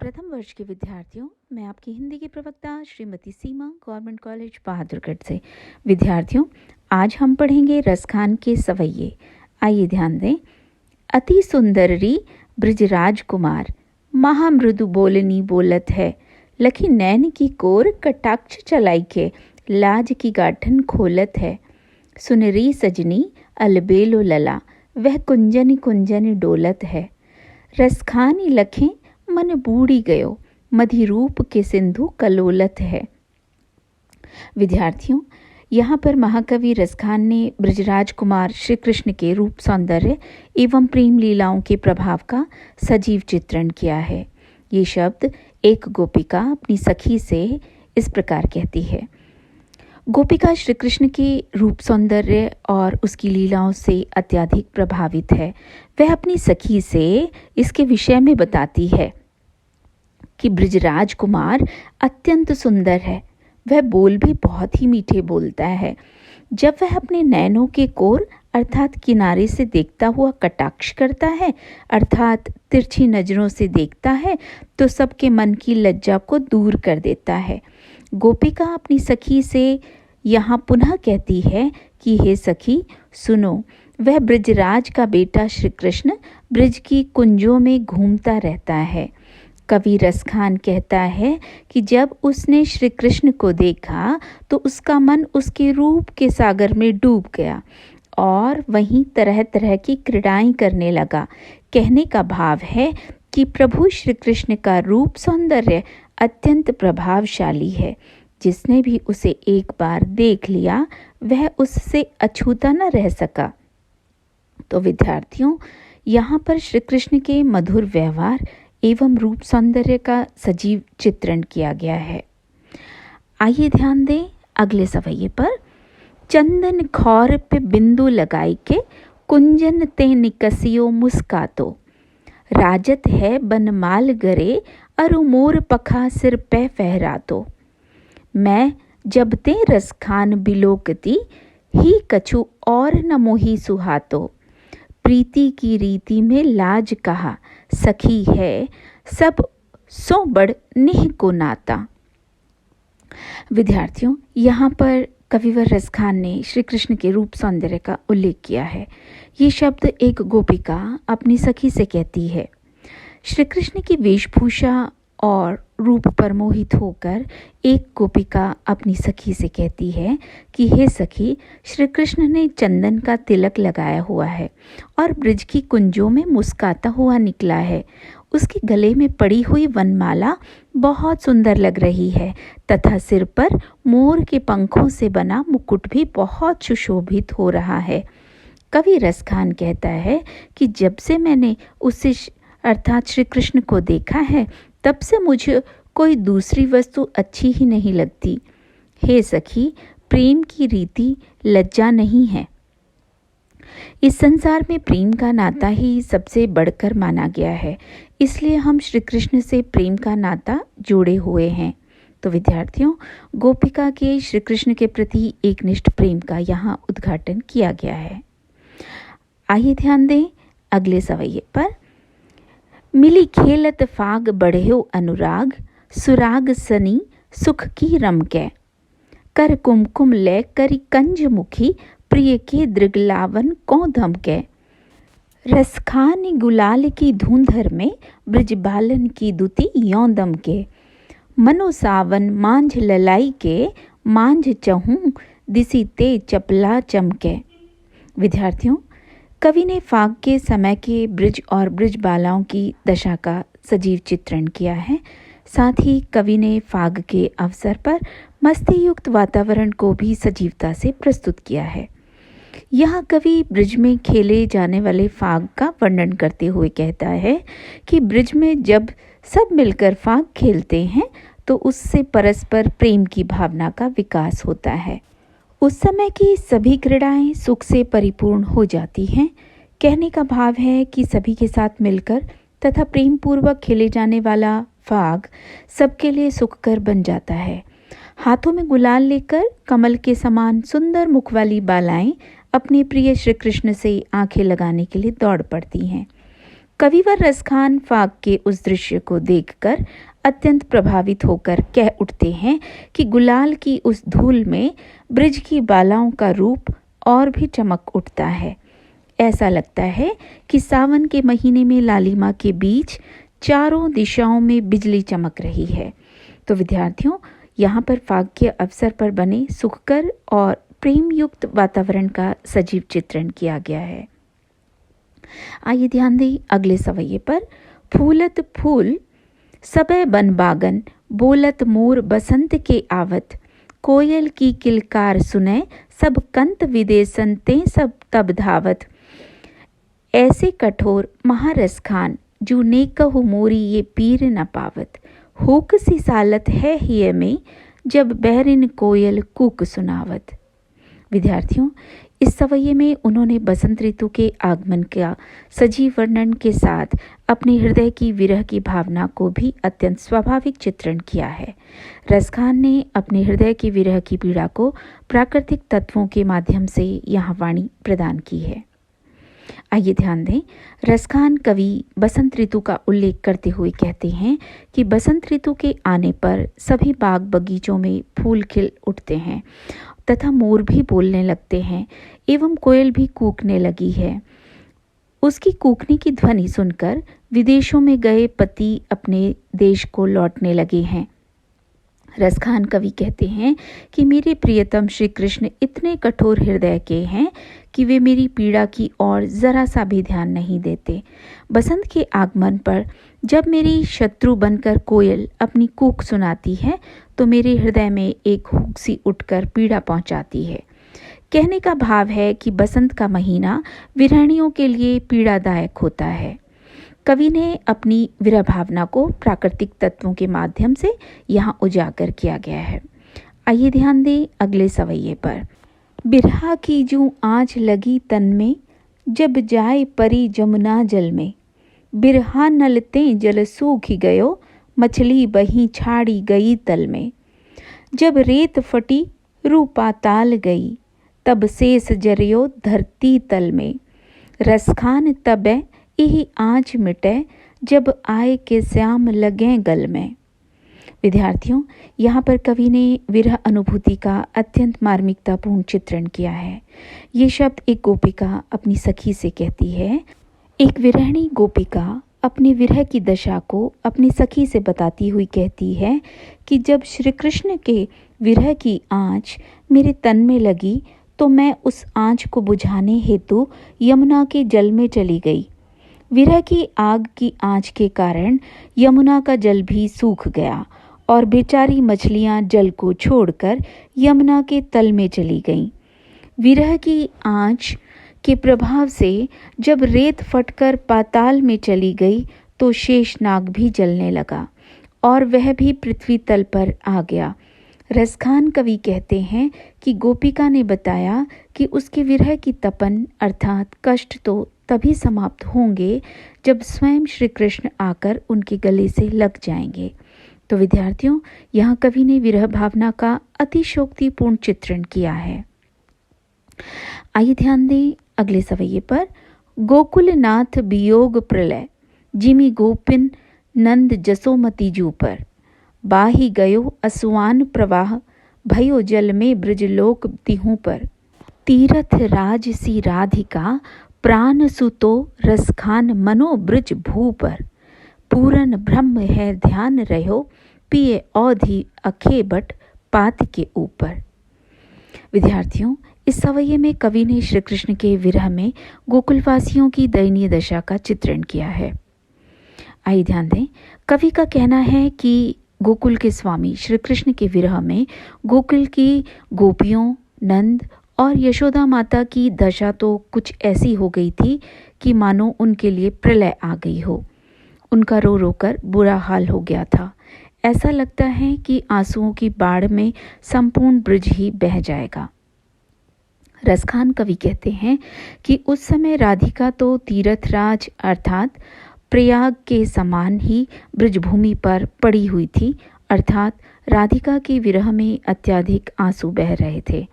प्रथम वर्ष के विद्यार्थियों, मैं आपकी हिंदी की प्रवक्ता श्रीमती सीमा, गवर्नमेंट कॉलेज बहादुरगढ़ से। विद्यार्थियों, आज हम पढ़ेंगे रसखान के सवैये। आइए ध्यान दें। अति सुंदरी ब्रजराज कुमार, महामृदु बोलनी बोलत है, लखी नैन की कोर कटाक्ष चलाई के, लाज की गाठन खोलत है। सुनरी सजनी अलबेलो लला, वह कुंजनी कुंजनी डोलत है। रसखानी लखें मन बूढ़ी गयो, मधि रूप के सिंधु कलोलत है। विद्यार्थियों, यहाँ पर महाकवि रसखान ने ब्रजराज कुमार श्री कृष्ण के रूप, सौंदर्य एवं प्रेम लीलाओं के प्रभाव का सजीव चित्रण किया है। ये शब्द एक गोपिका अपनी सखी से इस प्रकार कहती है। गोपिका श्री कृष्ण के रूप, सौंदर्य और उसकी लीलाओं से अत्यधिक प्रभावित है। वह अपनी सखी से इसके विषय में बताती है कि ब्रजराज कुमार अत्यंत सुंदर है। वह बोल भी बहुत ही मीठे बोलता है। जब वह अपने नैनों के कोर अर्थात किनारे से देखता हुआ कटाक्ष करता है, अर्थात तिरछी नजरों से देखता है, तो सबके मन की लज्जा को दूर कर देता है। गोपिका अपनी सखी से यहाँ पुनः कहती है कि हे सखी, सुनो, वह ब्रजराज का बेटा श्री कृष्ण ब्रज की कुंजों में घूमता रहता है। कवि रसखान कहता है कि जब उसने श्री कृष्ण को देखा तो उसका मन उसके रूप के सागर में डूब गया और वहीं तरह तरह की क्रीड़ाएं करने लगा। कहने का भाव है कि प्रभु श्री कृष्ण का रूप, सौंदर्य अत्यंत प्रभावशाली है। जिसने भी उसे एक बार देख लिया वह उससे अछूता न रह सका। तो विद्यार्थियों, यहाँ पर श्री कृष्ण के मधुर व्यवहार एवं रूप, सौंदर्य का सजीव चित्रण किया गया है। आइए ध्यान दें अगले सवैये पर। चंदन खौर पे बिंदु लगाई के, कुंजन ते निकसियो मुस्कातो, राजत है बनमाल गरे, अरु मोर पखा सिर पे फहरातो। मैं जब ते रसखान बिलोकती, ही कछु और न मोही सुहातो, प्रीति की रीति में लाज कहा, सखी है सब सो बड़ निह को नाता। विद्यार्थियों, यहाँ पर कविवर रसखान ने श्री कृष्ण के रूप, सौंदर्य का उल्लेख किया है। ये शब्द एक गोपिका अपनी सखी से कहती है। श्री कृष्ण की वेशभूषा और रूप पर मोहित होकर एक गोपिका अपनी सखी से कहती है कि हे सखी, श्री कृष्ण ने चंदन का तिलक लगाया हुआ है और ब्रज की कुंजों में मुस्काता हुआ निकला है। उसके गले में पड़ी हुई वनमाला बहुत सुंदर लग रही है तथा सिर पर मोर के पंखों से बना मुकुट भी बहुत सुशोभित हो रहा है। कवि रसखान कहता है कि जब से मैंने उसे अर्थात श्री कृष्ण को देखा है, तब से मुझे कोई दूसरी वस्तु अच्छी ही नहीं लगती। हे सखी, प्रेम की रीति लज्जा नहीं है। इस संसार में प्रेम का नाता ही सबसे बढ़कर माना गया है, इसलिए हम श्री कृष्ण से प्रेम का नाता जोड़े हुए हैं। तो विद्यार्थियों, गोपिका के श्री कृष्ण के प्रति एकनिष्ठ प्रेम का यहाँ उद्घाटन किया गया है। आइए ध्यान दें अगले सवैये पर। मिली खेलत फाग बढ़्यो अनुराग, सुराग सनी सुख की रमकै, कर कुमकुम ले करी कंज मुखी, प्रिय के दृगलावन को धमकै। रसखान गुलाल की धुंधर में, ब्रजबालन की दुति यों दमके, मनो सावन मांझ ललाई के, मांझ चहूं दिसी ते चपला चमके। विद्यार्थियों, कवि ने फाग के समय के ब्रज और ब्रजबालाओं की दशा का सजीव चित्रण किया है। साथ ही कवि ने फाग के अवसर पर मस्ती युक्त वातावरण को भी सजीवता से प्रस्तुत किया है। यह कवि ब्रज में खेले जाने वाले फाग का वर्णन करते हुए कहता है कि ब्रज में जब सब मिलकर फाग खेलते हैं तो उससे परस्पर प्रेम की भावना का विकास होता है। उस समय की सभी क्रीड़ाएं सुख से परिपूर्ण हो जाती हैं। कहने का भाव है कि सभी के साथ मिलकर तथा प्रेम पूर्वक खेले जाने वाला फाग सबके लिए सुखकर बन जाता है। हाथों में गुलाल लेकर कमल के समान सुंदर मुख वाली बालाएं अपने प्रिय श्री कृष्ण से आंखें लगाने के लिए दौड़ पड़ती हैं। कविवर रसखान फाग के उस दृश्य को देखकर अत्यंत प्रभावित होकर कह उठते हैं कि गुलाल की उस धूल में ब्रिज की बालाओं का रूप और भी चमक उठता है। ऐसा लगता है कि सावन के महीने में लालिमा के बीच चारों दिशाओं में बिजली चमक रही है। तो विद्यार्थियों, यहाँ पर फाग के अवसर पर बने सुखकर और प्रेम युक्त वातावरण का सजीव चित्रण किया गया है। आइए ध्यान दें अगले सवैये पर। फूलत फूल सबे बन बागन, बोलत मोर बसंत के आवत, कोयल की किलकार सुने, सब कंत विदेसन ते सब तब धावत। ऐसे कठोर महारस खान, जू ने कहु मोरी ये पीर न पावत, होक सी सालत है हिय में, जब बहरिन कोयल कूक सुनावत। विद्यार्थियों, इस सवैये में उन्होंने बसंत ऋतु के आगमन का सजीव वर्णन के साथ अपने हृदय की विरह की भावना को भी अत्यंत स्वाभाविक चित्रण किया है। रसखान ने अपने हृदय की विरह की पीड़ा को प्राकृतिक तत्वों के माध्यम से यहाँ वाणी प्रदान की है। आइए ध्यान दें, रसखान कवि बसंत ऋतु का उल्लेख करते हुए कहते हैं कि बसंत ऋतु के आने पर सभी बाग बगीचों में फूल खिल उठते हैं तथा मोर भी बोलने लगते हैं एवं कोयल भी कूकने लगी है। उसकी कूकने की ध्वनि सुनकर विदेशों में गए पति अपने देश को लौटने लगे हैं। रसखान कवि कहते हैं कि मेरे प्रियतम श्री कृष्ण इतने कठोर हृदय के हैं कि वे मेरी पीड़ा की ओर जरा सा भी ध्यान नहीं देते। बसंत के आगमन पर जब मेरी शत्रु बनकर कोयल अपनी कूक सुनाती है तो मेरे हृदय में एक हुक सी उठकर पीड़ा पहुंचाती है। कहने का भाव है कि बसंत का महीना विरहिणियों के लिए पीड़ादायक होता है। कवि ने अपनी विरह भावना को प्राकृतिक तत्वों के माध्यम से यहाँ उजागर किया गया है। आइए ध्यान दें अगले सवैये पर। बिरहा की जूं आँच लगी तन में, जब जाए परी जमुना जल में, बिरहा नलते जल सूख गयो, मछली बही छाड़ी गई तल में। जब रेत फटी रू पाताल गई, तब शेष जरियो धरती तल में। रसखान तबे यही आँच मिटे, जब आए के श्याम लगे गल में। विद्यार्थियों, यहाँ पर कवि ने विरह अनुभूति का अत्यंत मार्मिकतापूर्ण चित्रण किया है। ये शब्द एक गोपिका अपनी सखी से कहती है। एक विरहिणी गोपिका अपने विरह की दशा को अपनी सखी से बताती हुई कहती है कि जब श्री कृष्ण के विरह की आँच मेरे तन में लगी तो मैं उस आँच को बुझाने हेतु यमुना के जल में चली गई। विरह की आग की आँच के कारण यमुना का जल भी सूख गया और बेचारी मछलियाँ जल को छोड़कर यमुना के तल में चली गईं। विरह की आँच के प्रभाव से जब रेत फटकर पाताल में चली गई तो शेषनाग भी जलने लगा और वह भी पृथ्वी तल पर आ गया। रसखान कवि कहते हैं कि गोपिका ने बताया कि उसके विरह की तपन अर्थात कष्ट तो तभी समाप्त होंगे जब स्वयं श्री कृष्ण आकर उनके गले से लग जाएंगे। तो विद्यार्थियों, यहाँ कवि ने विरह भावना का अतिशोक्तिपूर्ण चित्रण किया है। आइए ध्यान दें अगले सवैये पर। गोकुलनाथ वियोग प्रलय, जिमी गोपिन नंद जसोमती जू पर, बाही गयो असुआन प्रवाह, भयो जल में ब्रजलोक तिहु पर। तीरथ राज सी राधिका, प्राण सुतो रसखान मनो ब्रज भू पर, पूरन ब्रह्म है ध्यान रहो, पिए औधि अखे बट पात के ऊपर। विद्यार्थियों, इस सवैये में कवि ने श्री कृष्ण के विरह में गोकुलवासियों की दयनीय दशा का चित्रण किया है। आइए ध्यान दें, कवि का कहना है कि गोकुल के स्वामी श्री कृष्ण के विरह में गोकुल की गोपियों, नंद और यशोदा माता की दशा तो कुछ ऐसी हो गई थी कि मानो उनके लिए प्रलय आ गई हो। उनका रो रो कर बुरा हाल हो गया था। ऐसा लगता है कि आंसुओं की बाढ़ में संपूर्ण ब्रज ही बह जाएगा। रसखान कवि कहते हैं कि उस समय राधिका तो तीर्थराज अर्थात प्रयाग के समान ही ब्रजभूमि पर पड़ी हुई थी, अर्थात राधिका के विरह में अत्यधिक आंसू बह रहे थे।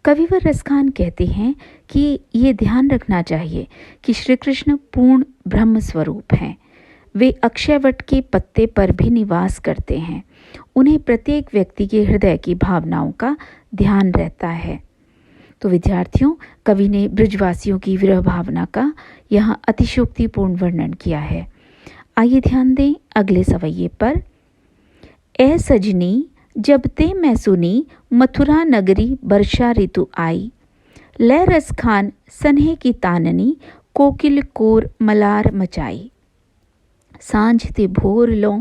कविवर रसखान कहते हैं कि ये ध्यान रखना चाहिए कि श्री कृष्ण पूर्ण ब्रह्म स्वरूप हैं। वे अक्षयवट के पत्ते पर भी निवास करते हैं। उन्हें प्रत्येक व्यक्ति के हृदय की भावनाओं का ध्यान रहता है। तो विद्यार्थियों, कवि ने ब्रजवासियों की विरह भावना का यहाँ अतिशयोक्तिपूर्ण वर्णन किया है। आइए ध्यान दें अगले सवैये पर। ए सजनी जब ते मैं सुनी, मथुरा नगरी वर्षा ऋतु आई। ले रस खान सन्हे की ताननी, कोकिल कोर मलार मचाई। सांझ ते भोर लो,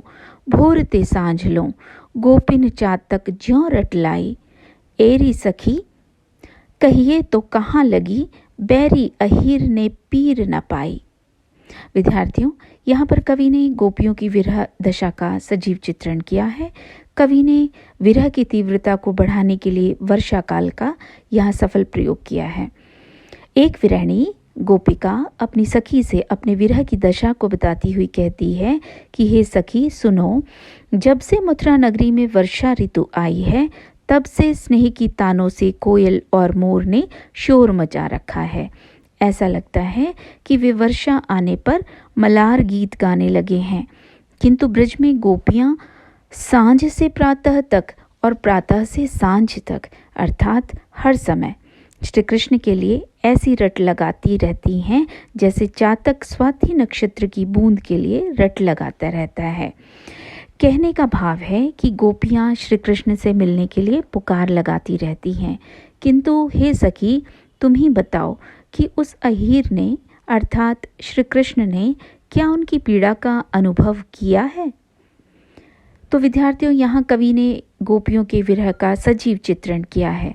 भोर ते सांझ लो, गोपिन चातक ज्यों रट लाई। एरी सखी कहिए तो कहाँ लगी, बैरी अहीर ने पीर न पाई। विद्यार्थियों, यहाँ पर कवि ने गोपियों की विरह दशा का सजीव चित्रण किया है। कवि ने विरह की तीव्रता को बढ़ाने के लिए वर्षा काल का यहाँ सफल प्रयोग किया है। एक विरहिणी गोपिका अपनी सखी से अपने विरह की दशा को बताती हुई कहती है कि हे सखी सुनो, जब से मथुरा नगरी में वर्षा ऋतु आई है, तब से स्नेह की तानों से कोयल और मोर ने शोर मचा रखा है। ऐसा लगता है कि वे वर्षा आने पर मलार गीत गाने लगे हैं, किंतु ब्रज में गोपियां सांझ से प्रातः तक और प्रातः से सांझ तक अर्थात हर समय श्री कृष्ण के लिए ऐसी रट लगाती रहती हैं जैसे चातक स्वाति नक्षत्र की बूंद के लिए रट लगाता रहता है। कहने का भाव है कि गोपियां श्री कृष्ण से मिलने के लिए पुकार लगाती रहती हैं, किंतु हे सखी तुम ही बताओ कि उस अहीर ने अर्थात श्री कृष्ण ने क्या उनकी पीड़ा का अनुभव किया है। तो विद्यार्थियों, यहाँ कवि ने गोपियों के विरह का सजीव चित्रण किया है।